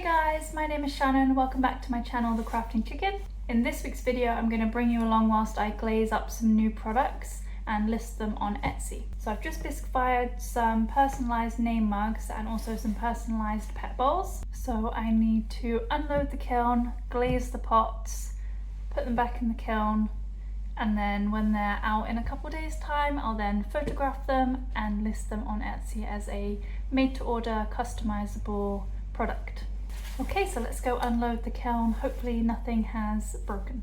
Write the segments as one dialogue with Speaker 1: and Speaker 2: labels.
Speaker 1: guys, my name is Shannon. Welcome back to my channel, The Crafting Chicken. In this week's video, I'm going to bring you along whilst I glaze up some new products and list them on Etsy. So I've just bisque fired some personalised name mugs and also some personalised pet bowls. So I need to unload the kiln, glaze the pots, put them back in the kiln, and then when they're out in a couple days time, I'll then photograph them and list them on Etsy as a made-to-order customizable product. Okay, so let's go unload the kiln. Hopefully nothing has broken.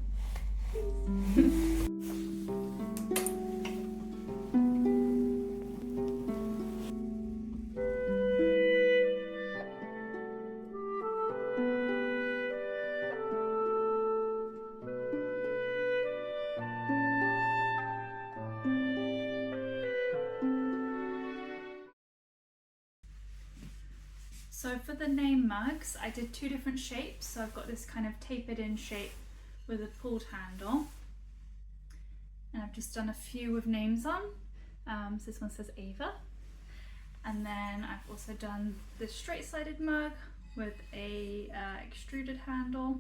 Speaker 1: So for the name mugs, I did two different shapes. So I've got this kind of tapered in shape with a pulled handle. And I've just done a few with names on. So this one says Ava. And then I've also done this straight-sided mug with a extruded handle.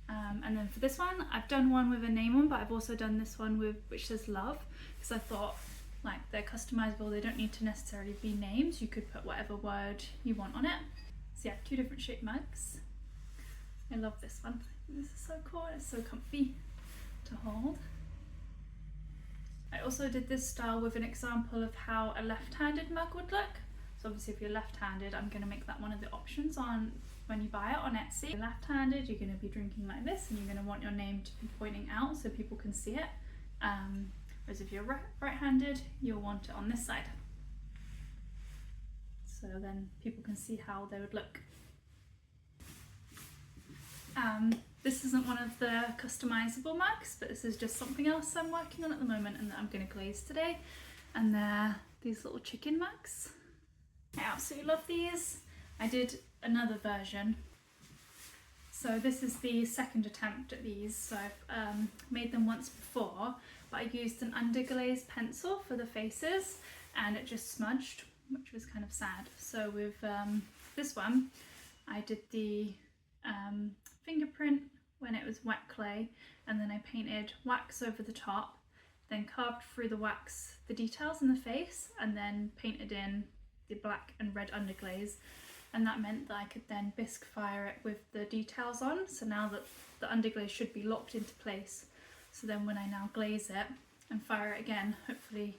Speaker 1: And then for this one, I've done one with a name on, but I've also done this one with which says love, because I thought, like, they're customizable, they don't need to necessarily be names, you could put whatever word you want on it. So yeah, two different shaped mugs. I love this one. This is so cool, it's so comfy to hold. I also did this style with an example of how a left-handed mug would look. So obviously if you're left-handed, I'm going to make that one of the options on when you buy it on Etsy. If you're left-handed, you're going to be drinking like this, and you're going to want your name to be pointing out so people can see it. Whereas if you're right-handed, you'll want it on this side. So then people can see how they would look. This isn't one of the customizable mugs, but this is just something else I'm working on at the moment and that I'm going to glaze today. And they're these little chicken mugs. I absolutely love these. I did another version. So this is the second attempt at these. So I've made them once before, but I used an underglaze pencil for the faces and it just smudged, which was kind of sad. So with this one, I did the fingerprint when it was wet clay, and then I painted wax over the top, then carved through the wax the details in the face, and then painted in the black and red underglaze. And that meant that I could then bisque fire it with the details on. So now that the underglaze should be locked into place. So then when I now glaze it and fire it again, hopefully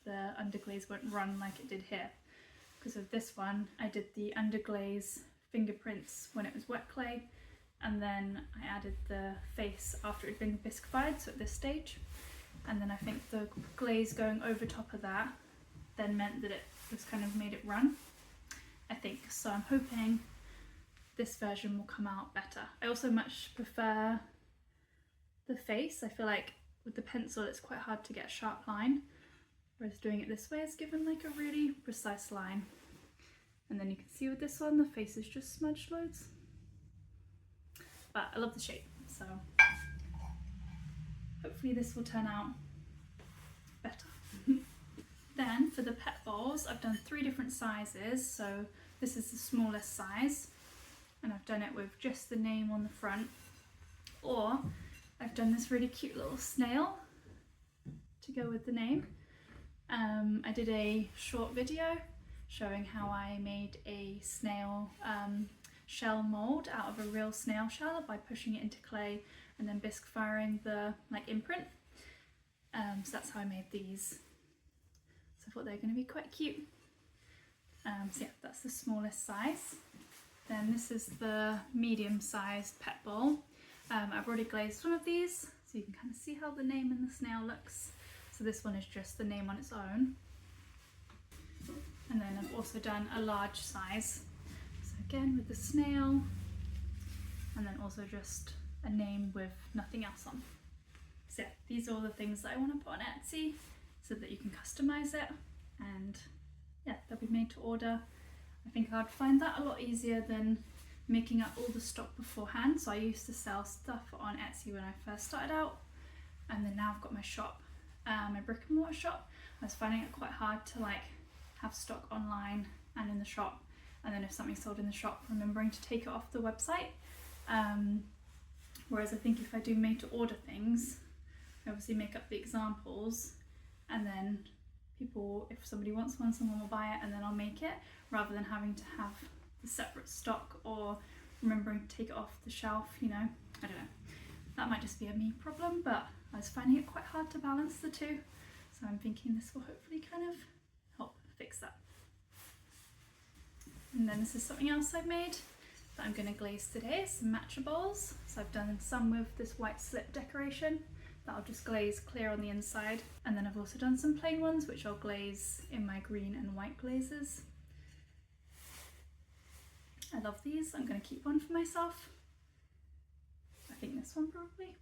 Speaker 1: the underglaze won't run like it did here. Because of this one, I did the underglaze fingerprints when it was wet clay, and then I added the face after it had been bisque fired, so at this stage. And then I think the glaze going over top of that then meant that it just kind of made it run, I think. So I'm hoping this version will come out better. I also much prefer the face. I feel like with the pencil it's quite hard to get a sharp line, whereas doing it this way is given like a really precise line. And then you can see with this one the face is just smudged loads. But I love the shape, so hopefully this will turn out better. Then for the pet bowls, I've done 3 different sizes. So this is the smallest size, and I've done it with just the name on the front, or I've done this really cute little snail to go with the name. I did a short video showing how I made a snail shell mold out of a real snail shell by pushing it into clay and then bisque firing the imprint. So that's how I made these. So I thought they were going to be quite cute. So yeah, that's the smallest size. Then this is the medium-sized pet bowl. I've already glazed one of these, so you can kind of see how the name in the snail looks. So this one is just the name on its own. And then I've also done a large size. So again with the snail, and then also just a name with nothing else on. So yeah, these are all the things that I want to put on Etsy so that you can customize it, and yeah, they'll be made to order. I think I'd find that a lot easier than making up all the stock beforehand. So I used to sell stuff on Etsy when I first started out, and then now I've got my shop, my brick and mortar shop. I was finding it quite hard to have stock online and in the shop and then if something's sold in the shop, remembering to take it off the website. Whereas I think if I do made to order things, I obviously make up the examples, and then people, if somebody wants one, someone will buy it and then I'll make it, rather than having to have the separate stock or remembering to take it off the shelf, you know. I don't know. That might just be a me problem, but I was finding it quite hard to balance the two. So I'm thinking this will hopefully kind of help fix that. And then this is something else I've made that I'm going to glaze today, some matcha bowls. So I've done some with this white slip decoration that I'll just glaze clear on the inside. And then I've also done some plain ones which I'll glaze in my green and white glazes. I love these. I'm going to keep one for myself. I think this one probably.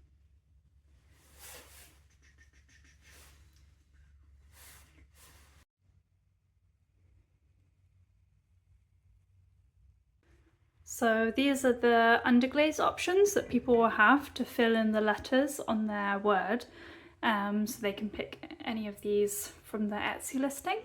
Speaker 1: So these are the underglaze options that people will have to fill in the letters on their word. So they can pick any of these from their Etsy listing.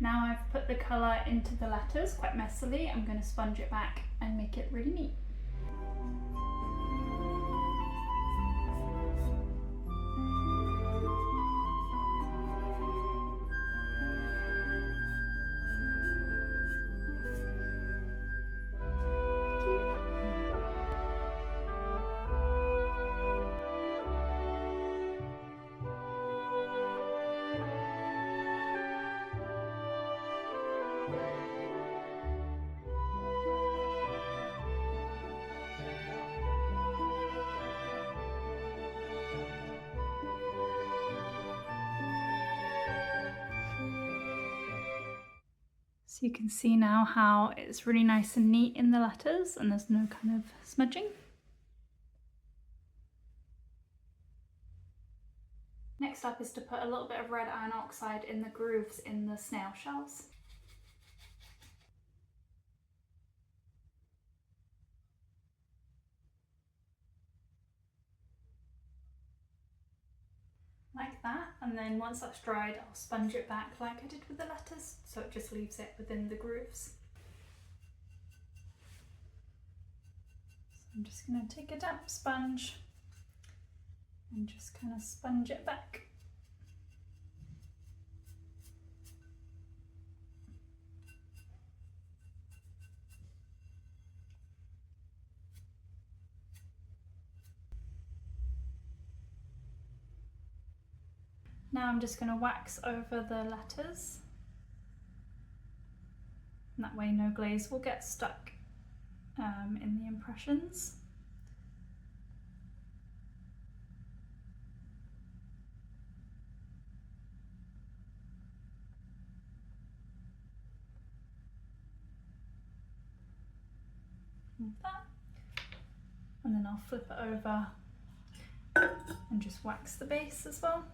Speaker 1: Now I've put the colour into the letters quite messily, I'm going to sponge it back and make it really neat. So you can see now how it's really nice and neat in the letters and there's no kind of smudging. Next up is to put a little bit of red iron oxide in the grooves in the snail shells. Like that, and then once that's dried I'll sponge it back like I did with the letters, so it just leaves it within the grooves. So I'm just going to take a damp sponge and just kind of sponge it back. Now I'm just going to wax over the letters, and that way no glaze will get stuck in the impressions. Like that. And then I'll flip it over and just wax the base as well.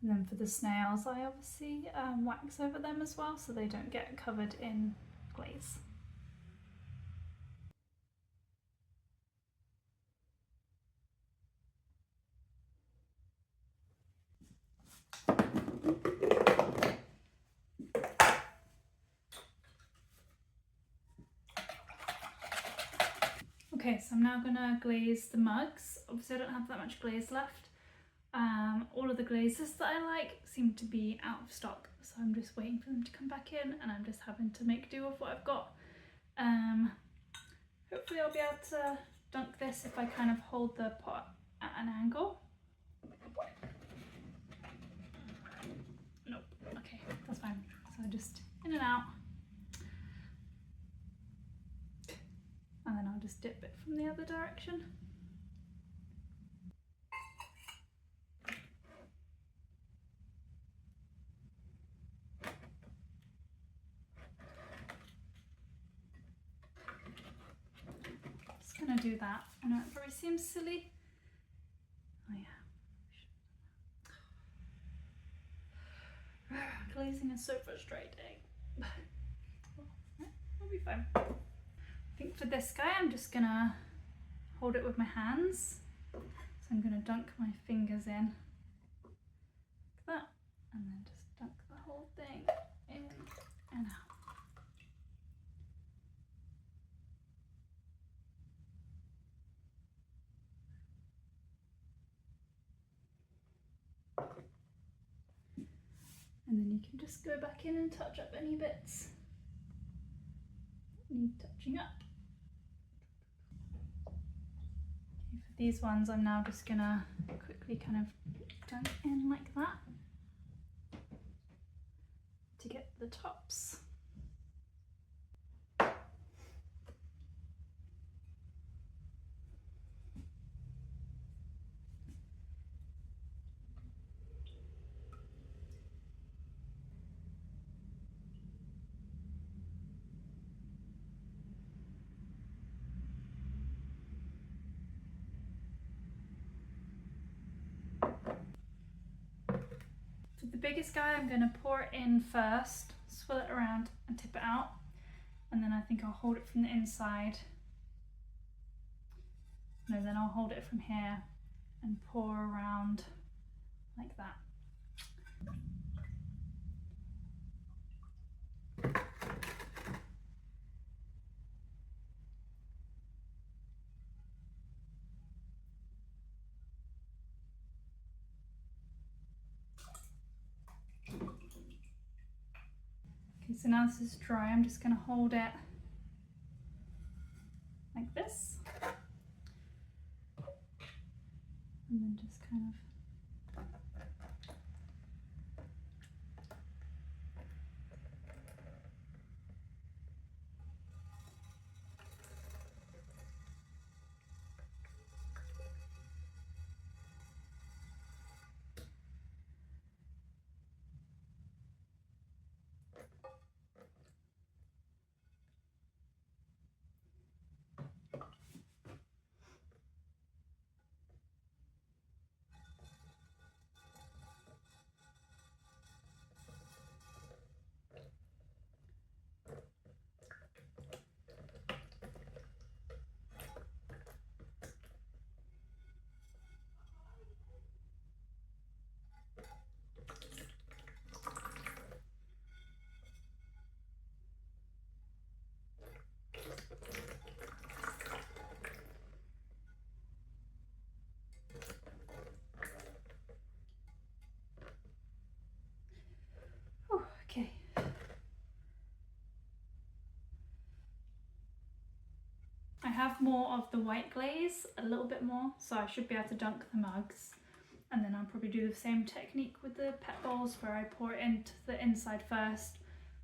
Speaker 1: And then for the snails, I obviously wax over them as well so they don't get covered in glaze. Okay, so I'm now going to glaze the mugs. Obviously I don't have that much glaze left. All of the glazes that I like seem to be out of stock, so I'm just waiting for them to come back in and I'm just having to make do with what I've got. Hopefully I'll be able to dunk this if I kind of hold the pot at an angle. Nope, okay, that's fine. So just in and out. just dip it from the other direction. Just gonna do that. I know it probably seems silly. Oh yeah. Glazing is so frustrating. It'll be fine. I think for this guy I'm just gonna hold it with my hands. So I'm gonna dunk my fingers in like that, and then just dunk the whole thing in and out. And then you can just go back in and touch up any bits that need touching up. Okay, for these ones I'm now just gonna quickly kind of dunk in like that to get the tops. For the biggest guy I'm going to pour it in first, swirl it around and tip it out, and then I think I'll hold it from the inside. No, then I'll hold it from here and pour around like that. Okay, so now this is dry, I'm just going to hold it like this, and then just kind of okay. I have more of the white glaze, a little bit more, so I should be able to dunk the mugs. And then I'll probably do the same technique with the pet bowls where I pour it into the inside first,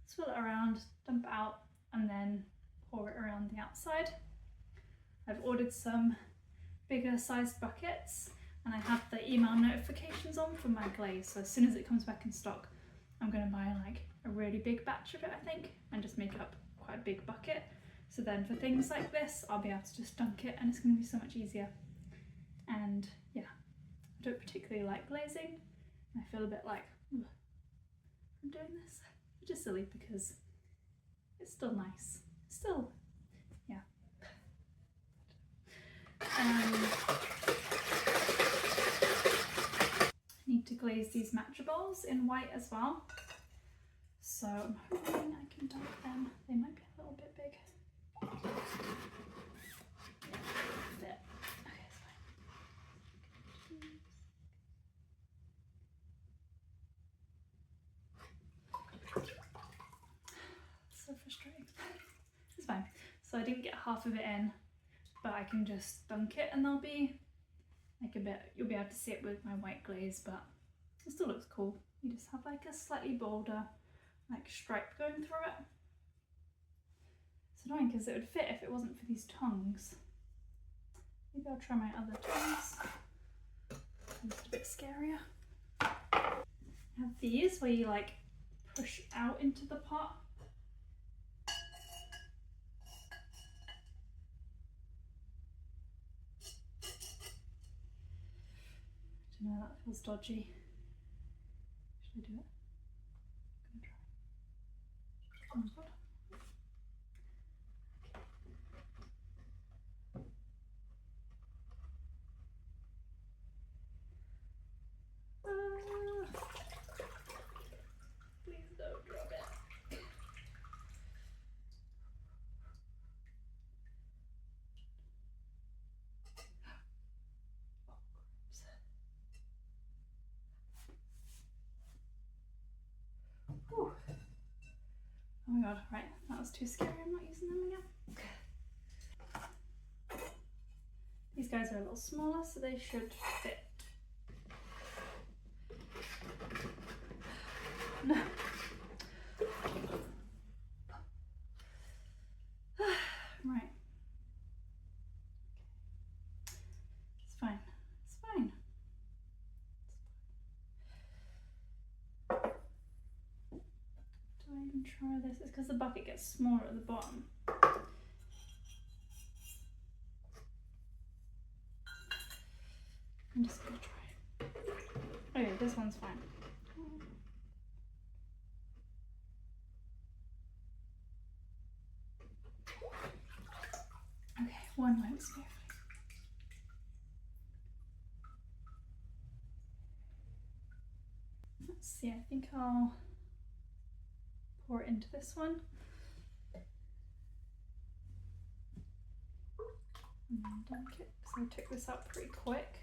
Speaker 1: swirl it around, dump it out, and then pour it around the outside. I've ordered some bigger sized buckets and I have the email notifications on for my glaze, so as soon as it comes back in stock I'm going to buy like a really big batch of it, I think, and just make up quite a big bucket. So then for things like this I'll be able to just dunk it and it's going to be so much easier. And yeah, I don't particularly like glazing and I feel a bit like I'm doing this, which is silly because it's still nice. Still, yeah. I need to glaze these matcha bowls in white as well. So I'm hoping I can dunk them. They might be a little bit big. Fit. Okay, it's fine. So frustrating. It's fine. So I didn't get half of it in, but I can just dunk it and there'll be like a bit, you'll be able to see it with my white glaze, but it still looks cool. You just have like a slightly bolder like stripe going through it. It's annoying because it would fit if it wasn't for these tongs. Maybe I'll try my other tongs. It's a bit scarier. I have these where you like push out into the pot. I don't know, that feels dodgy. Should I do it? I'm gonna try. Oh my god. Please don't drop it. Oh, oh my god, right, that was too scary, I'm not using them again. These guys are a little smaller, so they should fit. No. Right. It's fine. It's fine. Do I even try this? It's because the bucket gets smaller at the bottom. I'm just gonna try. Okay, this one's fine. Okay, one won't smooth. Let's see, I think I'll pour it into this one. And then dunk it, because I took this out pretty quick.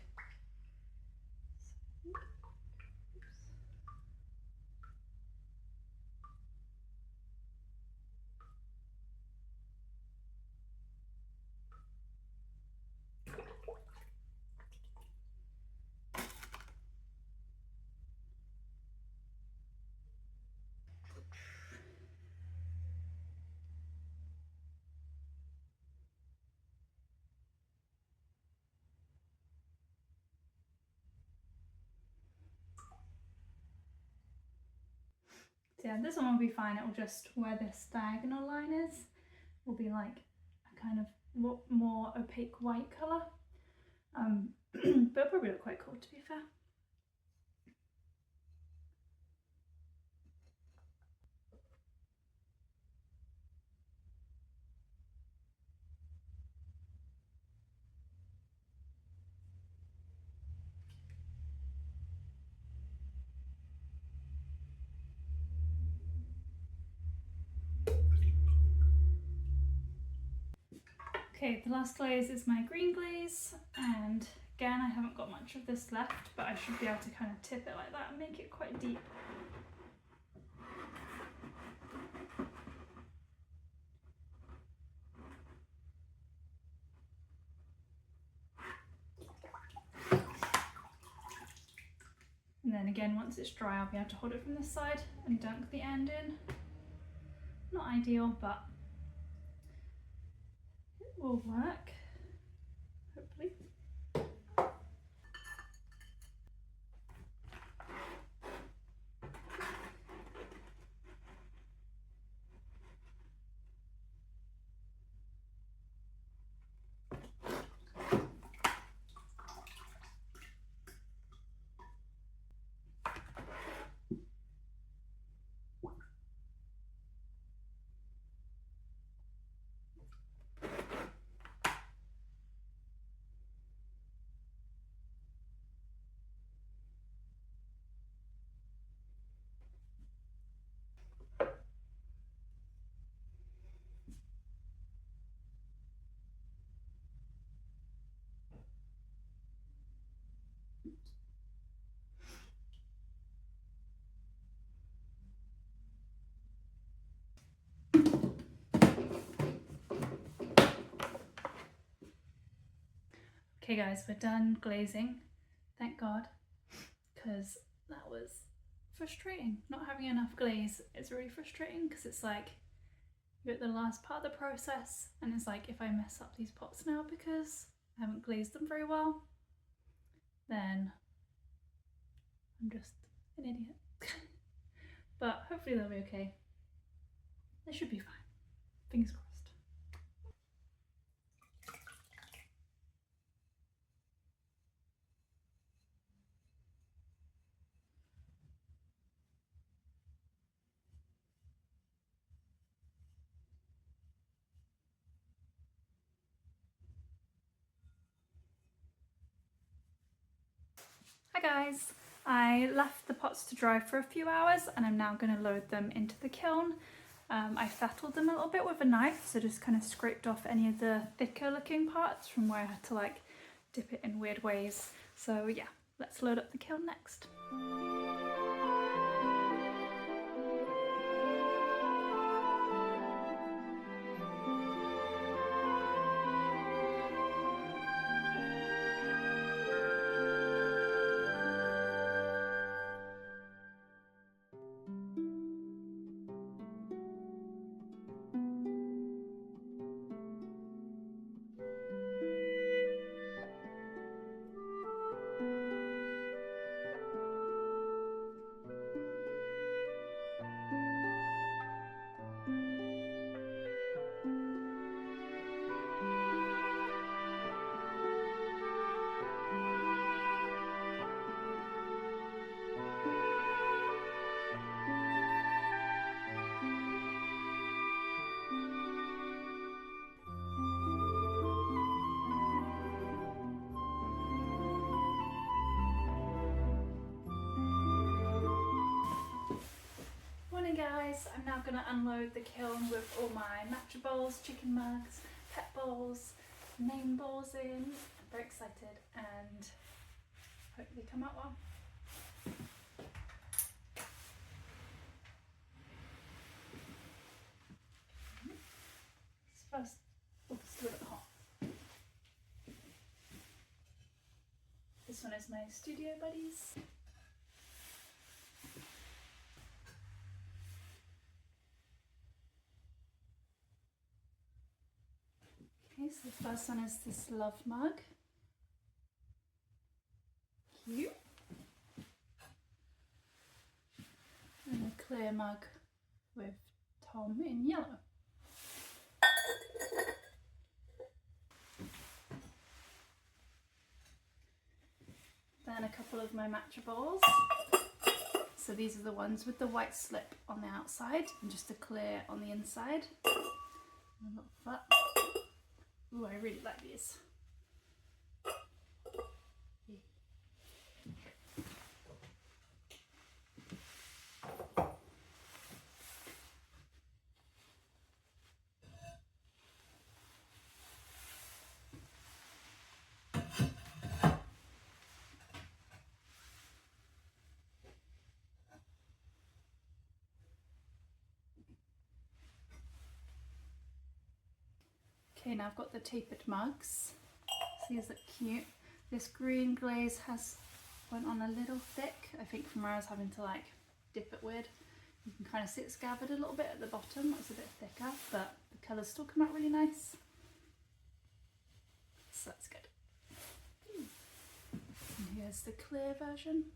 Speaker 1: So yeah, this one will be fine. It will just, where this diagonal line is, will be like a kind of more opaque white colour. But it'll probably look quite cool, to be fair. Okay, the last glaze is my green glaze, and again I haven't got much of this left, but I should be able to kind of tip it like that and make it quite deep. And then again, once it's dry, I'll be able to hold it from this side and dunk the end in. Not ideal, but it will work, hopefully. Okay guys, we're done glazing, thank God, because that was frustrating. Not having enough glaze is really frustrating because it's like You're at the last part of the process, and it's like, if I mess up these pots now because I haven't glazed them very well, then I'm just an idiot. But hopefully they'll be okay. They should be fine. Fingers crossed. Hi guys! I left the pots to dry for a few hours and I'm now going to load them into the kiln. I fettled them a little bit with a knife, so just kind of scraped off any of the thicker looking parts from where I had to like dip it in weird ways. So yeah, let's load up the kiln next. Morning guys, I'm now going to unload the kiln with all my matcha bowls, chicken mugs, pet bowls, name bowls in. I'm very excited and hope they come out well. First, let's do it hot. This one is my studio buddies. Okay, so the first one is this love mug. Cute. And a clear mug with Tom in yellow. Then a couple of my matcha bowls. So these are the ones with the white slip on the outside and just a clear on the inside. And look at that. Ooh, I really like these. Okay, now I've got the tapered mugs. So these look cute. This green glaze went on a little thick, I think from where I was having to like dip it weird. You can kind of see it's gathered a little bit at the bottom, that's a bit thicker, but the colours still come out really nice. So that's good. And here's the clear version.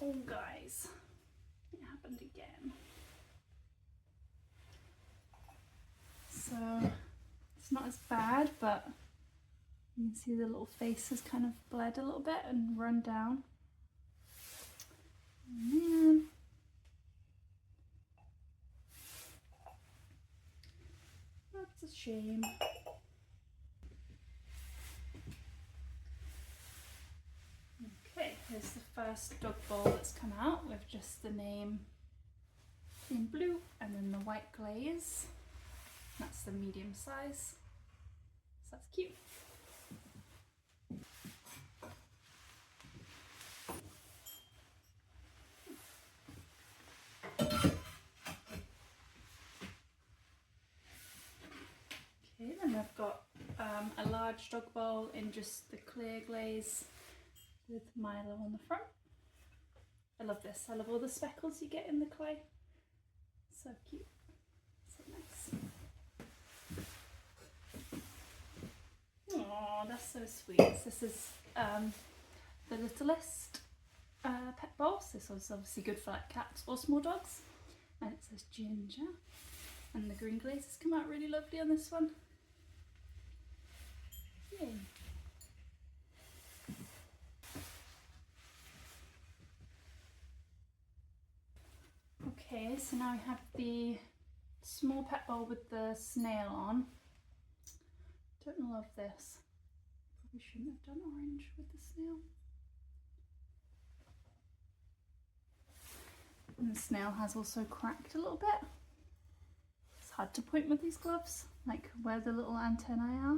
Speaker 1: Oh guys, it happened again. So it's not as bad, but you can see the little face has kind of bled a little bit and run down. Oh, man. That's a shame. Okay, here's the first dog bowl that's come out with just the name in blue and then the white glaze. That's the medium size. So that's cute. Okay, then I've got a large dog bowl in just the clear glaze with Milo on the front. I love this. I love all the speckles you get in the clay. So cute. So nice. Oh, that's so sweet. This is the littlest pet bowl. This one's obviously good for like cats or small dogs. And it says ginger. And the green glaze has come out really lovely on this one. Yay. Okay, so now we have the small pet bowl with the snail on. Don't love this. Probably shouldn't have done orange with the snail. And the snail has also cracked a little bit. It's hard to point with these gloves, like where the little antennae are.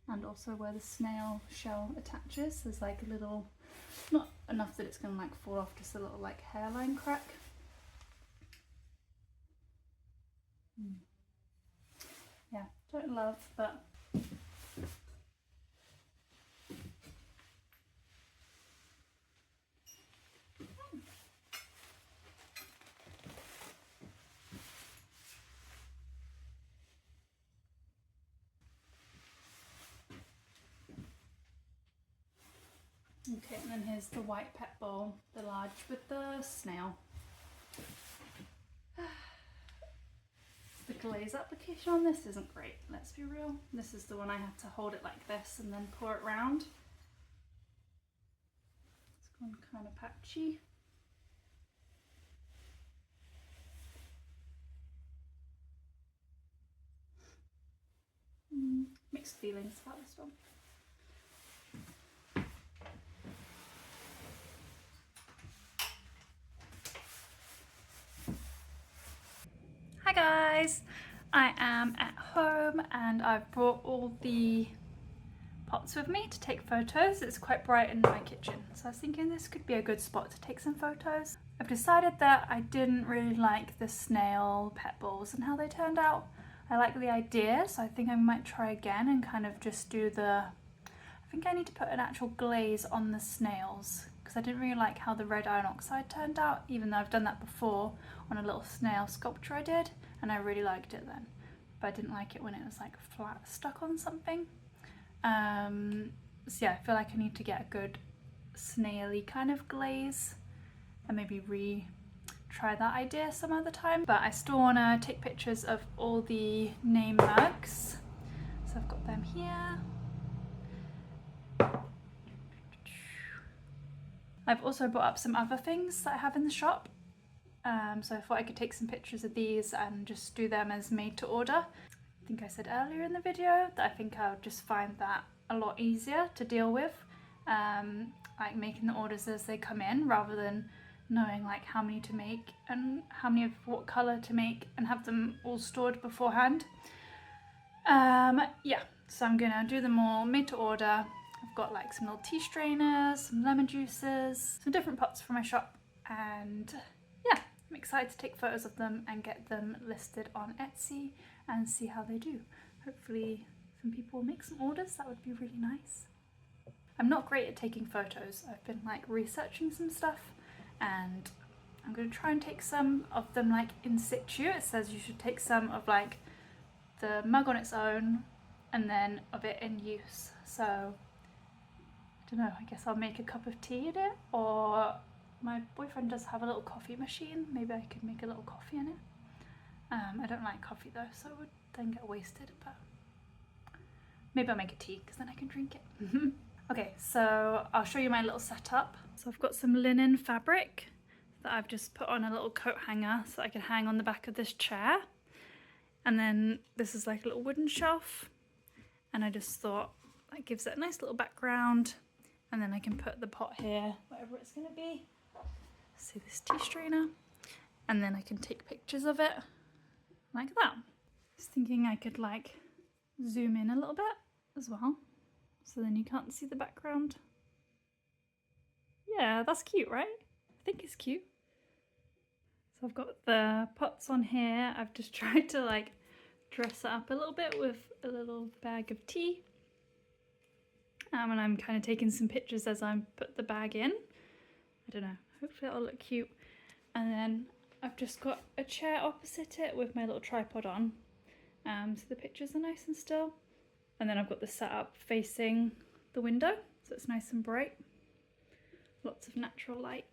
Speaker 1: And also where the snail shell attaches. There's like a little, not enough that it's going to like fall off, just a little like hairline crack. Yeah, don't love, but okay, and then here's the white pet bowl, the large with the snail. The glaze application on this isn't great, let's be real. This is the one I had to hold it like this and then pour it round. It's gone kind of patchy. Mixed feelings about this one. Hi guys, I am at home and I've brought all the pots with me to take photos. It's quite bright in my kitchen, so I was thinking this could be a good spot to take some photos. I've decided that I didn't really like the snail pet bowls and how they turned out. I like the idea, so I think I might try again and kind of just do the... I think I need to put an actual glaze on the snails because I didn't really like how the red iron oxide turned out, even though I've done that before on a little snail sculpture I did, and I really liked it then. But I didn't like it when it was like flat stuck on something. So yeah, I feel like I need to get a good snaily kind of glaze and maybe try that idea some other time. But I still want to take pictures of all the name mugs. So I've got them here. I've also brought up some other things that I have in the shop. So I thought I could take some pictures of these and just do them as made to order. I think I said earlier in the video that I think I'll just find that a lot easier to deal with, like making the orders as they come in rather than knowing like how many to make and how many of what colour to make and have them all stored beforehand. Yeah, so I'm gonna do them all made to order. I've got like some little tea strainers, some lemon juices, some different pots from my shop, and yeah, I'm excited to take photos of them and get them listed on Etsy and see how they do. Hopefully some people will make some orders, that would be really nice. I'm not great at taking photos. I've been like researching some stuff and I'm going to try and take some of them like in situ. It says you should take some of like the mug on its own and then of it in use. So I don't know, I guess I'll make a cup of tea in it, or my boyfriend does have a little coffee machine. Maybe I could make a little coffee in it. I don't like coffee though, so it would then get wasted, but maybe I'll make a tea because then I can drink it. Okay, so I'll show you my little setup. So I've got some linen fabric that I've just put on a little coat hanger so I can hang on the back of this chair. And then this is like a little wooden shelf. And I just thought that gives it a nice little background. And then I can put the pot here, whatever it's gonna be. So this tea strainer. And then I can take pictures of it like that. Just thinking I could like zoom in a little bit as well, so then you can't see the background. Yeah, that's cute, right? I think it's cute. So I've got the pots on here. I've just tried to like dress it up a little bit with a little bag of tea. And I'm kind of taking some pictures as I put the bag in. I don't know, hopefully it'll look cute. And then I've just got a chair opposite it with my little tripod on. So the pictures are nice and still. And then I've got the setup facing the window, so it's nice and bright. Lots of natural light.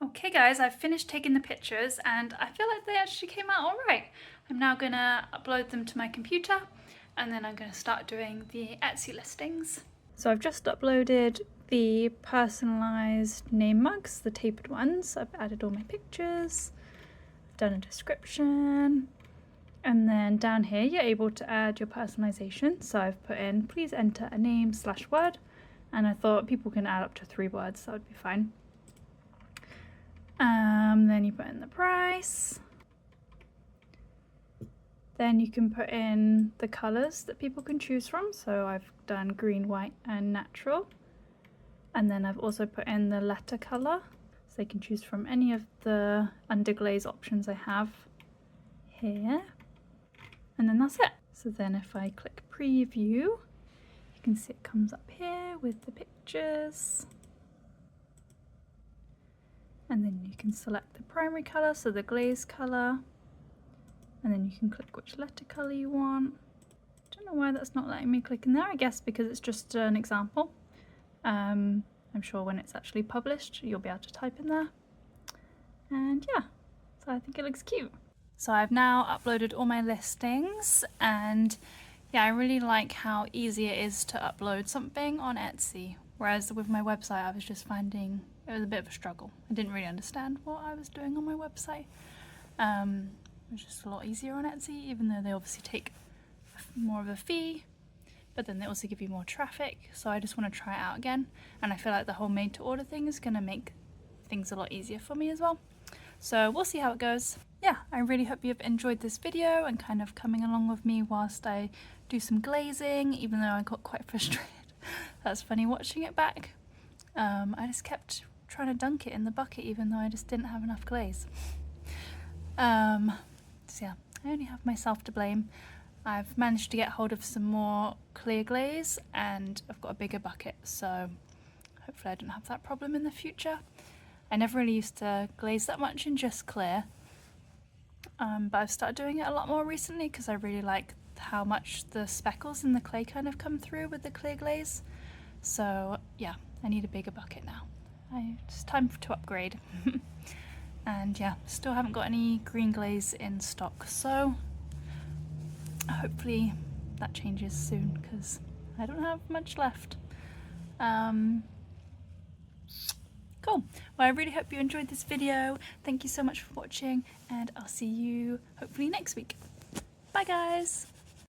Speaker 1: Okay guys, I've finished taking the pictures and I feel like they actually came out alright. I'm now gonna upload them to my computer and then I'm gonna start doing the Etsy listings. So I've just uploaded the personalised name mugs, the tapered ones. I've added all my pictures, I've done a description, and then down here you're able to add your personalisation. So I've put in, please enter a name / word, and I thought people can add up to 3 words, so that would be fine. Then you put in the price. Then you can put in the colours that people can choose from. So I've done green, white and natural. And then I've also put in the letter colour. So they can choose from any of the underglaze options I have here. And then that's it. So then if I click preview, you can see it comes up here with the pictures. And then you can select the primary colour, so the glaze colour. And then you can click which letter colour you want. Don't know why that's not letting me click in there, I guess because it's just an example. I'm sure when it's actually published you'll be able to type in there. And yeah, so I think it looks cute. So I've now uploaded all my listings and yeah, I really like how easy it is to upload something on Etsy. Whereas with my website I was just finding it was a bit of a struggle. I didn't really understand what I was doing on my website. It was just a lot easier on Etsy, even though they obviously take more of a fee, but then they also give you more traffic. So I just want to try it out again. And I feel like the whole made to order thing is going to make things a lot easier for me as well. So we'll see how it goes. Yeah, I really hope you've enjoyed this video and kind of coming along with me whilst I do some glazing, even though I got quite frustrated. That's funny watching it back. I just kept trying to dunk it in the bucket even though I just didn't have enough glaze. So yeah, I only have myself to blame. I've managed to get hold of some more clear glaze and I've got a bigger bucket, so hopefully I don't have that problem in the future. I never really used to glaze that much in just clear, but I've started doing it a lot more recently because I really like how much the speckles in the clay kind of come through with the clear glaze. So yeah, I need a bigger bucket now. It's time to upgrade. And yeah, still haven't got any green glaze in stock, so hopefully that changes soon because I don't have much left. Cool. Well, I really hope you enjoyed this video. Thank you so much for watching and I'll see you hopefully next week. Bye guys!